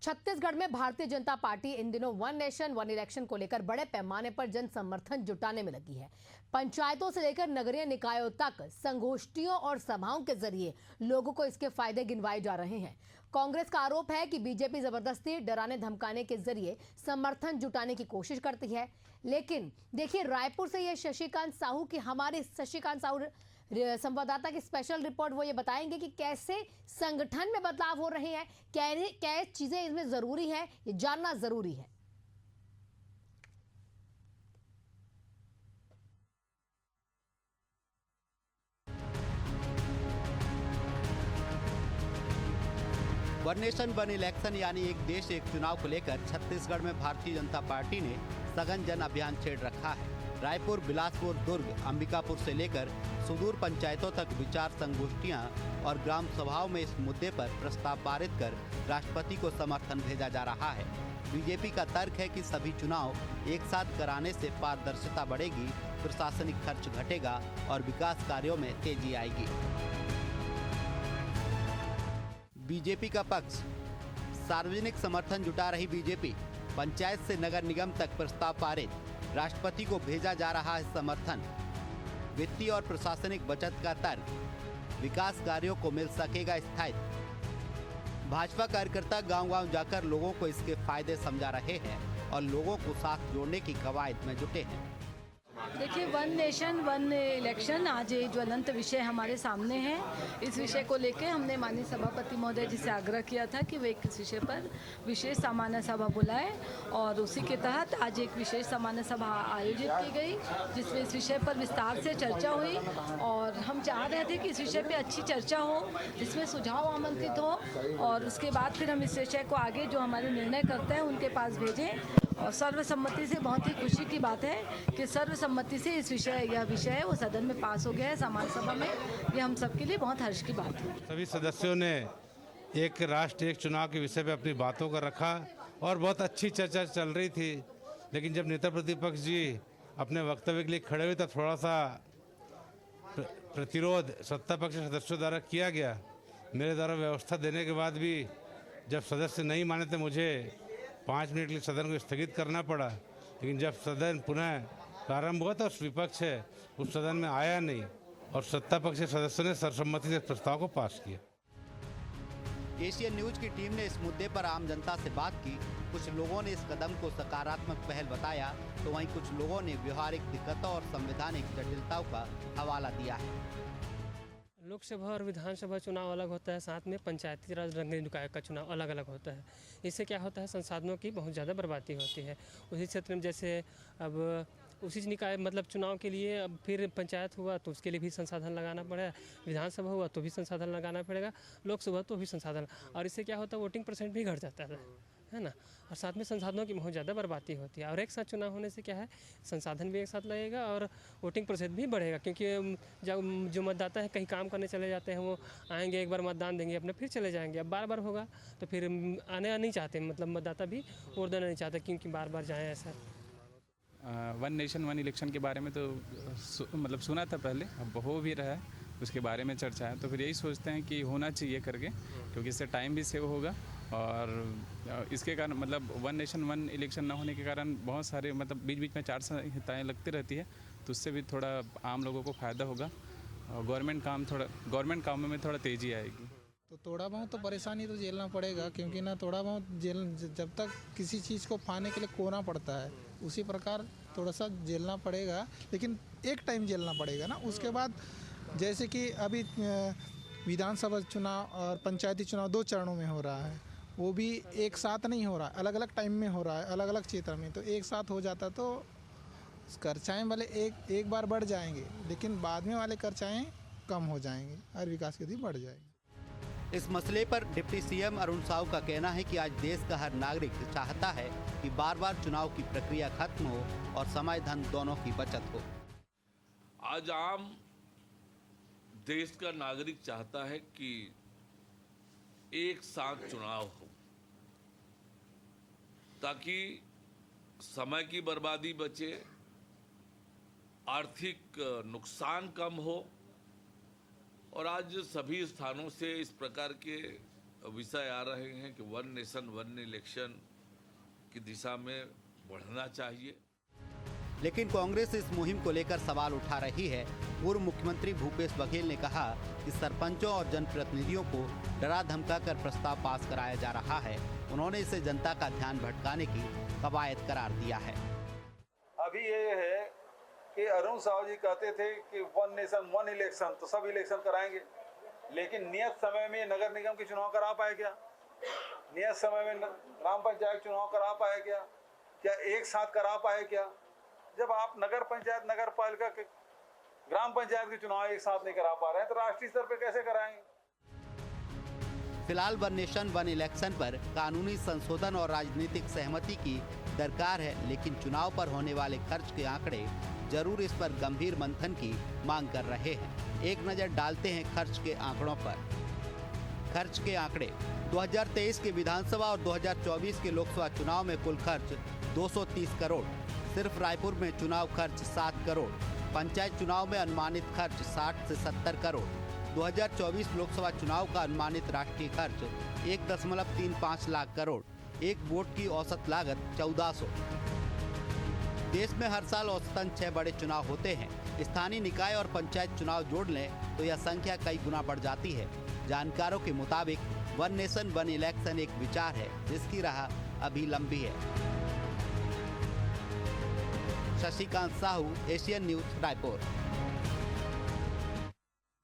छत्तीसगढ़ में भारतीय जनता पार्टी इन दिनों one nation one election को लेकर बड़े पैमाने पर जन समर्थन जुटाने में लगी है। पंचायतों से लेकर नगरीय निकायों तक संगोष्ठियों और सभाओं के जरिए लोगों को इसके फायदे गिनवाए जा रहे हैं। कांग्रेस का आरोप है कि बीजेपी जबरदस्ती डराने धमकाने के जरिए समर्थन जुटाने की कोशिश करती है। लेकिन देखिए, रायपुर से ये शशिकांत साहू की हमारे शशिकांत साहू संवाददाता की स्पेशल रिपोर्ट। वो ये बताएंगे कि कैसे संगठन में बदलाव हो रहे हैं, क्या चीजें इसमें जरूरी है, ये जानना जरूरी है। वन नेशन वन इलेक्शन यानी एक देश एक चुनाव को लेकर छत्तीसगढ़ में भारतीय जनता पार्टी ने सघन जन अभियान छेड़ रखा है। रायपुर, बिलासपुर, दुर्ग, अंबिकापुर से लेकर सुदूर पंचायतों तक विचार संगोष्ठियां और ग्राम सभाओं में इस मुद्दे पर प्रस्ताव पारित कर राष्ट्रपति को समर्थन भेजा जा रहा है। बीजेपी का तर्क है कि सभी चुनाव एक साथ कराने से पारदर्शिता बढ़ेगी, प्रशासनिक खर्च घटेगा और विकास कार्यों में तेजी आएगी। बीजेपी का पक्ष, सार्वजनिक समर्थन जुटा रही बीजेपी, पंचायत से नगर निगम तक प्रस्ताव पारित, राष्ट्रपति को भेजा जा रहा है समर्थन। वित्तीय और प्रशासनिक बचत का तर्क, विकास कार्यों को मिल सकेगा स्थायित्व। भाजपा कार्यकर्ता गांव-गांव जाकर लोगों को इसके फायदे समझा रहे हैं और लोगों को साथ जोड़ने की कवायद में जुटे हैं। देखिए, वन नेशन वन इलेक्शन आज ये ज्वलंत विषय हमारे सामने है। इस विषय को लेकर हमने माननीय सभापति महोदय जी से आग्रह किया था कि वे इस विषय पर विशेष सामान्य सभा बुलाए और उसी के तहत आज एक विशेष सामान्य सभा आयोजित की गई, जिसमें इस विषय पर विस्तार से चर्चा हुई और हम चाह रहे थे कि इस विषय पर अच्छी चर्चा हो, जिसमें सुझाव आमंत्रित हो और उसके बाद फिर हम इस विषय को आगे जो हमारे निर्णय करते हैं उनके पास भेजें। और सर्वसम्मति से बहुत ही खुशी की बात है कि सर्वसम्मति से यह विषय है वो सदन में पास हो गया है, सामान्य सभा में। ये हम सबके लिए बहुत हर्ष की बात है। सभी सदस्यों ने एक राष्ट्र एक चुनाव के विषय पे अपनी बातों को रखा और बहुत अच्छी चर्चा चल रही थी। लेकिन जब नेता प्रतिपक्ष जी अपने वक्तव्य के लिए खड़े हुए तो थोड़ा सा प्रतिरोध सत्ता पक्ष सदस्यों द्वारा किया गया। मेरे द्वारा व्यवस्था देने के बाद भी जब सदस्य नहीं माने तो मुझे 5 मिनट के लिए सदन को स्थगित करना पड़ा। लेकिन जब सदन पुनः प्रारंभ हुआ तो विपक्ष है उस सदन में आया नहीं और सत्ता पक्ष के सदस्यों ने सर्वसम्मति से प्रस्ताव को पास किया। एशियन न्यूज की टीम ने इस मुद्दे पर आम जनता से बात की। कुछ लोगों ने इस कदम को सकारात्मक पहल बताया तो वहीं कुछ लोगों ने व्यवहारिक दिक्कतों और संवैधानिक जटिलताओं का हवाला दिया है। लोकसभा और विधानसभा चुनाव अलग होता है, साथ में पंचायती राज नगरीय निकाय का चुनाव अलग अलग होता है। इससे क्या होता है, संसाधनों की बहुत ज़्यादा बर्बादी होती है। उसी क्षेत्र में जैसे अब उसी निकाय मतलब चुनाव के लिए अब फिर पंचायत हुआ तो उसके लिए भी संसाधन लगाना पड़ेगा, विधानसभा हुआ तो भी संसाधन लगाना पड़ेगा, लोकसभा तो भी संसाधन। और इससे क्या होता है, वोटिंग परसेंट भी घट जाता है ना। और साथ में संसाधनों की बहुत ज़्यादा बर्बादी होती है। और एक साथ चुनाव होने से क्या है, संसाधन भी एक साथ लगेगा और वोटिंग प्रतिशत भी बढ़ेगा। क्योंकि जब जो मतदाता है कहीं काम करने चले जाते हैं, वो आएंगे, एक बार मतदान देंगे, अपने फिर चले जाएंगे। अब बार बार होगा तो फिर आने नहीं चाहते, मतलब मतदाता भी वोट देना नहीं चाहते क्योंकि बार बार जाएँ ऐसा। वन नेशन वन इलेक्शन के बारे में तो मतलब सुना था पहले, अब हो भी रहा है, उसके बारे में चर्चा है। तो फिर यही सोचते हैं कि होना चाहिए करके, क्योंकि इससे टाइम भी सेव होगा और इसके कारण मतलब वन नेशन वन इलेक्शन ना होने के कारण बहुत सारे मतलब बीच बीच में आचार संहिताएँ लगती रहती है, तो उससे भी थोड़ा आम लोगों को फ़ायदा होगा और गवर्नमेंट कामों में थोड़ा तेज़ी आएगी। तो थोड़ा बहुत तो परेशानी तो झेलना पड़ेगा, क्योंकि ना थोड़ा बहुत जब तक किसी चीज़ को पाने के लिए कोना पड़ता है, उसी प्रकार थोड़ा सा झेलना पड़ेगा। लेकिन एक टाइम झेलना पड़ेगा ना, उसके बाद जैसे कि अभी विधानसभा चुनाव और पंचायती चुनाव 2 चरणों में हो रहा है, वो भी एक साथ नहीं हो रहा है, अलग अलग टाइम में हो रहा है, अलग अलग क्षेत्र में। तो एक साथ हो जाता तो खर्चाएँ वाले एक बार बढ़ जाएंगे, लेकिन बाद में वाले खर्चाएँ कम हो जाएंगे और विकास गति बढ़ जाएगी। इस मसले पर डिप्टी सीएम अरुण साहू का कहना है कि आज देश का हर नागरिक चाहता है कि बार बार चुनाव की प्रक्रिया खत्म हो और समय धन दोनों की बचत हो। आज आम देश का नागरिक चाहता है कि एक साथ चुनाव हो, ताकि समय की बर्बादी बचे, आर्थिक नुकसान कम हो। और आज सभी स्थानों से इस प्रकार के विषय आ रहे हैं कि वन नेशन वन इलेक्शन की दिशा में बढ़ना चाहिए। लेकिन कांग्रेस इस मुहिम को लेकर सवाल उठा रही है। पूर्व मुख्यमंत्री भूपेश बघेल ने कहा कि सरपंचों और जनप्रतिनिधियों को डरा धमका कर प्रस्ताव पास कराया जा रहा है। उन्होंने इसे जनता का ध्यान भटकाने की कवायद करार दिया है। अभी ये है कि अरुण साहू जी कहते थे कि वन नेशन वन इलेक्शन, तो सब इलेक्शन कराएंगे, लेकिन नियत समय में नगर निगम के चुनाव करा पाए क्या? नियत समय में ग्राम पंचायत चुनाव करा पाए क्या? क्या एक साथ करा पाए क्या? जब आप नगर पंचायत, नगर पालिका के, ग्राम पंचायत के चुनाव एक साथ नहीं करा पा रहे हैं तो राष्ट्रीय स्तर पर कैसे कराएंगे? फिलहाल वन नेशन वन इलेक्शन पर कानूनी संशोधन और राजनीतिक सहमति की दरकार है, लेकिन चुनाव पर होने वाले खर्च के आंकड़े जरूर इस पर गंभीर मंथन की मांग कर रहे हैं। एक नजर डालते हैं खर्च के आंकड़ों पर। खर्च के आंकड़े 2023 के विधानसभा और 2024 के लोकसभा चुनाव में कुल खर्च 230 करोड़। सिर्फ रायपुर में चुनाव खर्च 7 करोड़। पंचायत चुनाव में अनुमानित खर्च 60 से 70 करोड़। 2024 लोकसभा चुनाव का अनुमानित राष्ट्रीय खर्च 1.35 लाख करोड़। एक वोट की औसत लागत 1400। देश में हर साल औसतन 6 बड़े चुनाव होते हैं। स्थानीय निकाय और पंचायत चुनाव जोड़ लें तो यह संख्या कई गुना बढ़ जाती है। जानकारों के मुताबिक वन नेशन वन इलेक्शन एक विचार है जिसकी राह अभी लंबी है। Shashikant Sahu, Asian news, Raipur.